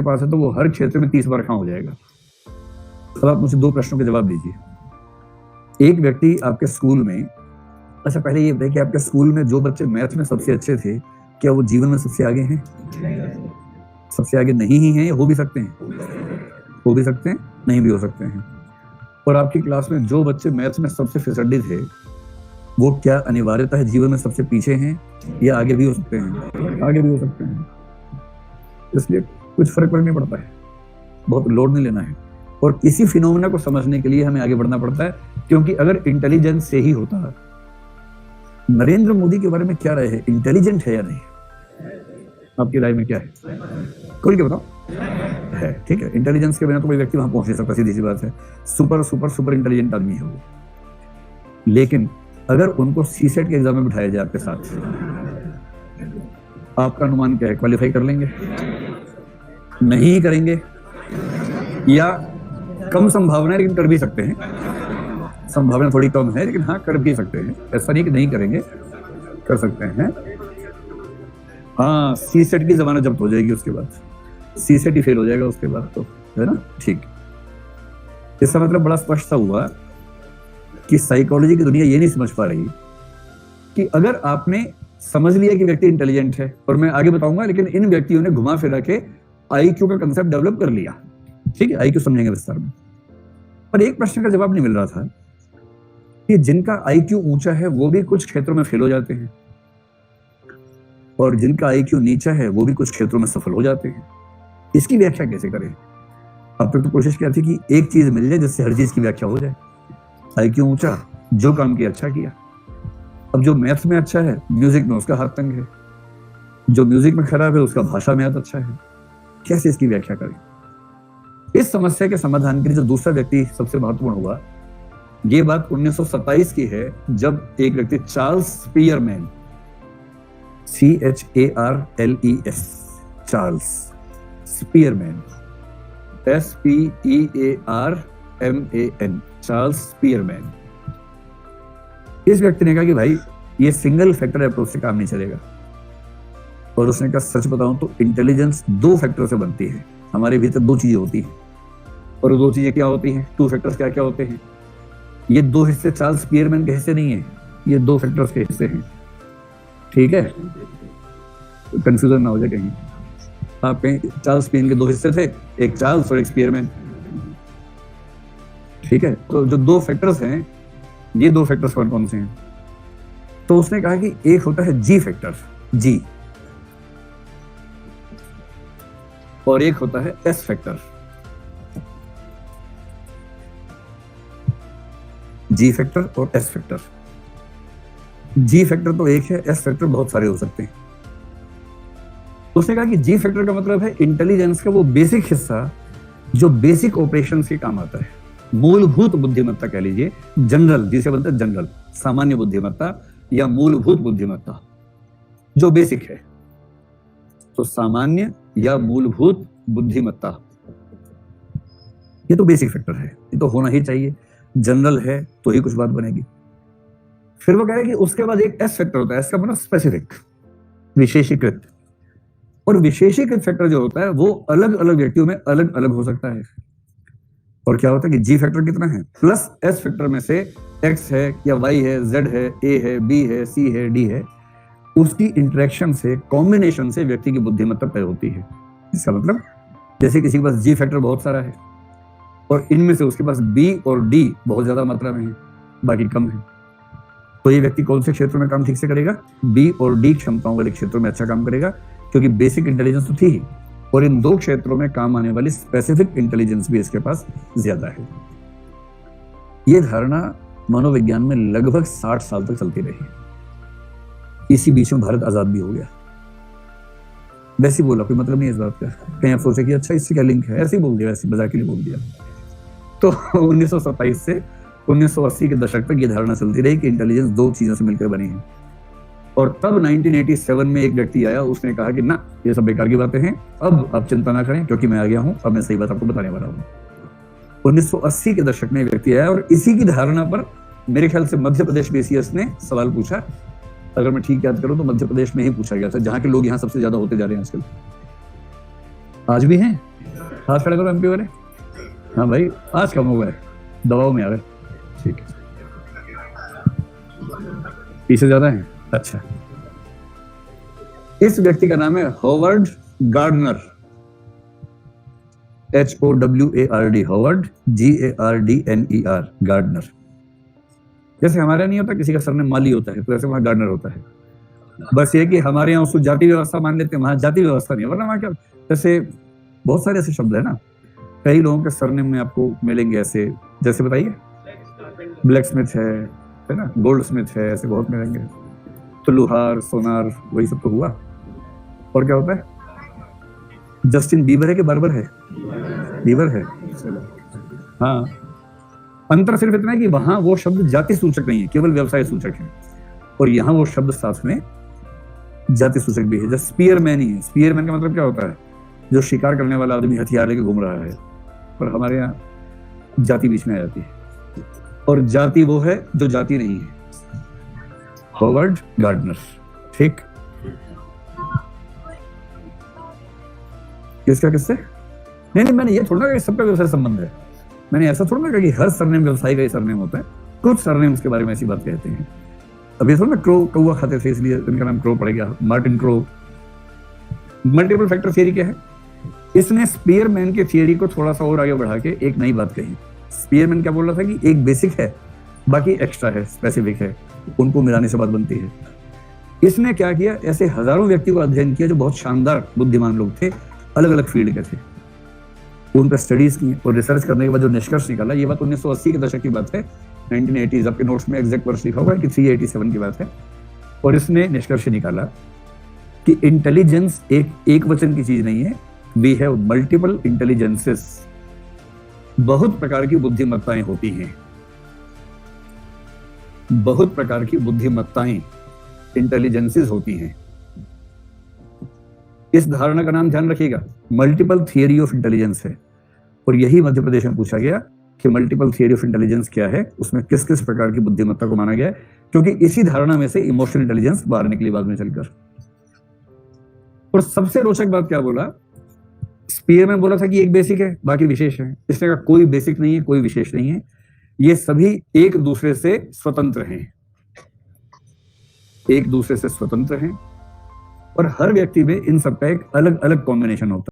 पास है तो वो हर क्षेत्र में 30 बार कहाँ हो जाएगा। अब आप मुझे 2 प्रश्नों के जवाब दीजिए। एक व्यक्ति आपके स्कूल में, अच्छा पहले ये बताइए कि आपके स्कूल में जो बच्चे मैथ में सबसे अच्छे थे, क्या वो जीवन में सबसे आगे हैं? सबसे आगे नहीं ही हैं, हो भी सकते हैं, हो भी सकते हैं, नहीं भी हो सकते हैं। और आपकी क्लास में जो बच्चे मैथ्स में सबसे फिसड्डी थे, वो क्या अनिवार्यता है जीवन में सबसे पीछे हैं या आगे भी हो सकते हैं? आगे भी हो सकते हैं। इसलिए कुछ फर्क नहीं पड़ता है, बहुत लोड नहीं लेना है। और इसी फिनोमेना को समझने के लिए हमें आगे बढ़ना पड़ता है, क्योंकि अगर इंटेलिजेंस से ही होता, नरेंद्र मोदी के बारे में क्या राय है, इंटेलिजेंट है या नहीं? आपकी राय में क्या है? खोल के बताओ। है, ठीक है। इंटेलिजेंस के बिना तो कोई व्यक्ति वहां पहुंच नहीं सकता, सीधी सी बात है। सुपर सुपर सुपर इंटेलिजेंट आदमी है वो। लेकिन अगर उनको सीसेट के एग्जाम में बिठाया जाए आपके साथ, आपका अनुमान क्या है, क्वालिफाई कर लेंगे? नहीं करेंगे, या कम संभावना है लेकिन कर भी सकते हैं। संभावना थोड़ी कम है लेकिन हाँ कर भी सकते हैं। ऐसा नहीं कि नहीं करेंगे, कर सकते हैं। हाँ, सीसेट की जमानत जब्त हो जाएगी उसके बाद, सीसेट ही फेल हो जाएगा उसके बाद तो, है ना? ठीक। इसका मतलब बड़ा स्पष्ट सा हुआ कि साइकोलॉजी की दुनिया ये नहीं समझ पा रही कि अगर आपने समझ लिया कि व्यक्ति इंटेलिजेंट है, और मैं आगे बताऊंगा, लेकिन इन व्यक्तियों ने घुमा फिरा के आईक्यू का कंसेप्ट डेवलप कर लिया। ठीक है, आईक्यू समझेंगे विस्तार में। पर एक प्रश्न का जवाब नहीं मिल रहा था कि जिनका आईक्यू ऊंचा है वो भी कुछ क्षेत्रों में फेल हो जाते हैं, और जिनका आईक्यू नीचा है वो भी कुछ क्षेत्रों में सफल हो जाते हैं। इसकी व्याख्या कैसे करें? अब तक तो कोशिश की थी कि एक चीज मिल जाए जिससे हर चीज की व्याख्या हो जाए। आईक्यू ऊंचा, जो काम किया अच्छा किया। अब जो मैथ्स में अच्छा है, म्यूजिक में उसका हाथ तंग है। जो म्यूजिक में खराब है, उसका भाषा में हाथ अच्छा है। कैसे इसकी व्याख्या करें? इस समस्या के समाधान के लिए जो दूसरा व्यक्ति सबसे महत्वपूर्ण हुआ, ये बात 1927 की है, जब एक व्यक्ति Charles Spearman, CHARLES, Charles Spearman, SPEARMAN, Charles Spearman, इस व्यक्ति ने कहा कि भाई ये सिंगल फैक्टर अप्रोच से काम नहीं चलेगा। और उसने कहा सच बताऊं तो इंटेलिजेंस 2 फैक्टर से बनती है। हमारे भीतर 2 चीजें होती हैं, और 2 चीजें क्या होती हैं, 2 फैक्टर्स क्या क्या होते हैं? ये 2 हिस्से चार्ल्स स्पीयरमैन के हिस्से नहीं है, ये 2 फैक्टर्स के हिस्से हैं। ठीक है, कंफ्यूजन ना हो जाए कहीं। आप कहीं चार्ल्स स्पीयरमैन के 2 हिस्से थे, एक चार्ल्स और एक स्पीयरमैन। ठीक है, तो जो 2 फैक्टर्स हैं, ये 2 फैक्टर्स कौन कौन से हैं? तो उसने कहा कि एक होता है जी फैक्टर, जी, और एक होता है एस फैक्टर। जी फैक्टर और एस फैक्टर। जी फैक्टर तो एक है, एस फैक्टर बहुत सारे हो सकते हैं। उसने कहा कि जी फैक्टर का मतलब है इंटेलिजेंस का वो बेसिक हिस्सा जो बेसिक ऑपरेशंस के काम आता है, मूलभूत बुद्धिमत्ता कह लीजिए, जनरल, जिसे बोलते हैं जनरल, सामान्य बुद्धिमत्ता या मूलभूत बुद्धिमत्ता, जो बेसिक है। तो सामान्य या मूलभूत बुद्धिमत्ता, ये तो बेसिक फैक्टर है, ये तो होना ही चाहिए। जनरल है तो ही कुछ बात बनेगी। फिर वो कह रहे हैं कि उसके बाद एक एस फैक्टर होता है, एस का मतलब स्पेसिफिक, विशेषीकृत। और विशेषीकृत फैक्टर जो होता है वो अलग अलग व्यक्तियों में अलग अलग हो सकता है। और क्या होता है कि जी फैक्टर कितना है, प्लस एस फैक्टर में से एक्स है या वाई है, जेड है, ए है, बी है, सी है, डी है, उसकी इंटरेक्शन से, कॉम्बिनेशन से व्यक्ति की बुद्धिमत्ता तय होती है। इसका मतलब जैसे किसी के पास जी फैक्टर बहुत सारा है और इनमें से उसके पास बी और डी बहुत ज्यादा मात्रा में है, बाकी कम है, तो ये व्यक्ति कौन से क्षेत्र में काम ठीक से करेगा? बी और डी क्षमताओं वाले क्षेत्रों में अच्छा काम करेगा, क्योंकि बेसिक इंटेलिजेंस तो थी ही, और इन 2 क्षेत्रों में काम आने वाली स्पेसिफिक इंटेलिजेंस भी इसके पास ज्यादा है। ये धारणा मनोविज्ञान में लगभग 60 साल तक चलती रही। इसी बीच में भारत आजाद भी हो गया। वैसे बोला, कोई मतलब नहीं है इस बात का। कहीं आप सोचे कि अच्छा इससे क्या लिंक है, ऐसे ही बोल दिया, वैसे मजाक के लिए बोल दिया। तो 1927 से 1980 के दशक तक ये धारणा चलती रही कि इंटेलिजेंस 2 चीजों से मिलकर बनी है। और तब 1987 में एक व्यक्ति आया, उसने कहा कि ना, ये सब बेकार की बातें हैं, अब आप चिंता ना करें क्योंकि मैं आ गया हूं, अब मैं सही बात आपको बताने वाला हूं। 1980 के दशक में व्यक्ति आया और इसी की धारणा पर मेरे ख्याल से मध्य प्रदेश बीसीएस ने सवाल पूछा। अगर मैं ठीक याद करूं तो मध्य प्रदेश में ही पूछा गया था, जहां के लोग यहाँ सबसे ज्यादा होते जा रहे हैं आजकल। आज भी हैं, हाथ खड़ा करो एमपी वाले। हाँ भाई, आज कम हो गए, दबाव में आ गए। ठीक है, पीछे ज्यादा है। अच्छा, इस व्यक्ति का नाम है Howard Gardner, HOWARD, Howard, GARDNER, Gardner. जैसे हमारे यहाँ नहीं होता किसी का सरनेम माली होता है, तो ऐसे वहां गार्डनर होता है। बस ये कि हमारे यहाँ उसको जाति व्यवस्था मान लेते हैं, वहां जाति व्यवस्था नहीं है, वरना वहां क्या, जैसे बहुत सारे ऐसे शब्द है ना, कई लोगों के सरनेम में आपको मिलेंगे ऐसे, जैसे बताइए, ब्लैक स्मिथ है ना, गोल्ड स्मिथ है, ऐसे बहुत मिलेंगे। तो लुहार, सोनार, वही सब तो हुआ। और क्या होता है? जस्टिन बीबर है कि बार्बर है? बीबर है। हाँ, अंतर सिर्फ इतना है कि वहां वो शब्द जाति सूचक नहीं है, केवल व्यवसाय सूचक है, और यहाँ वो शब्द साथ में जाति सूचक भी है। जैसे स्पीयरमैन ही है। स्पीयरमैन का मतलब क्या होता है? जो शिकार करने वाला आदमी हथियार लेके घूम रहा है। पर हमारे यहाँ जाति बीच में आ जाती है, और जाति वो है जो जाति नहीं है। Howard Gardner. ठीक, किसका किससे? नहीं, मैंने ये थोड़ा ना सबका व्यवसाय संबंध है, मैंने ऐसा थोड़ा ना कहा कि हर सरनेम व्यवसाय का ही सरनेम होता है। कुछ सरनेम के बारे में ऐसी बात कहते हैं। अब ये थोड़ा ना क्रो कौवा खाते थे इसलिए इनका नाम क्रो पड़ गया, Martin crow. Multiple factor theory क्या है? इसने स्पीयरमैन के थियरी को थोड़ा सा और आगे बढ़ा के एक नई बात कही। स्पीयरमैन क्या बोल रहा था कि एक बेसिक है, बाकी एक्स्ट्रा है, स्पेसिफिक है, उनको मिलाने से बात बनती है। इसने क्या किया, ऐसे हजारों व्यक्ति को अध्ययन किया जो बहुत शानदार बुद्धिमान लोग थे, अलग अलग फील्ड के थे, उन पर स्टडीज की और रिसर्च करने के बाद जो निष्कर्ष निकाला, ये बात 1980 के दशक की बात है, 1980s, आपके नोट्स में एग्जैक्ट वर्ष लिखा हुआ है कि 387 की बात है। और इसने निष्कर्ष निकाला कि इंटेलिजेंस एक वचन की चीज नहीं है, वी हैव मल्टीपल इंटेलिजेंसेस। बहुत प्रकार की बुद्धिमत्ताएं होती हैं, बहुत प्रकार की बुद्धिमत्ताएं, इंटेलिजेंसेस होती हैं। इस धारणा का नाम ध्यान रखिएगा, मल्टीपल थियरी ऑफ इंटेलिजेंस है। और यही मध्य प्रदेश में पूछा गया कि मल्टीपल थियरी ऑफ इंटेलिजेंस क्या है, उसमें किस किस प्रकार की बुद्धिमत्ता को माना गया है, क्योंकि इसी धारणा में से इमोशनल इंटेलिजेंस बाहर निकली बाद में चलकर। और सबसे रोचक बात क्या बोला, स्पीयरमैन बोला था कि एक बेसिक है, बाकी विशेष है। इसने कहा कोई बेसिक नहीं है, कोई विशेष नहीं है, ये सभी एक दूसरे से स्वतंत्र हैं, एक दूसरे से स्वतंत्र हैं, और हर व्यक्ति में इन सबका एक अलग अलग कॉम्बिनेशन होता है।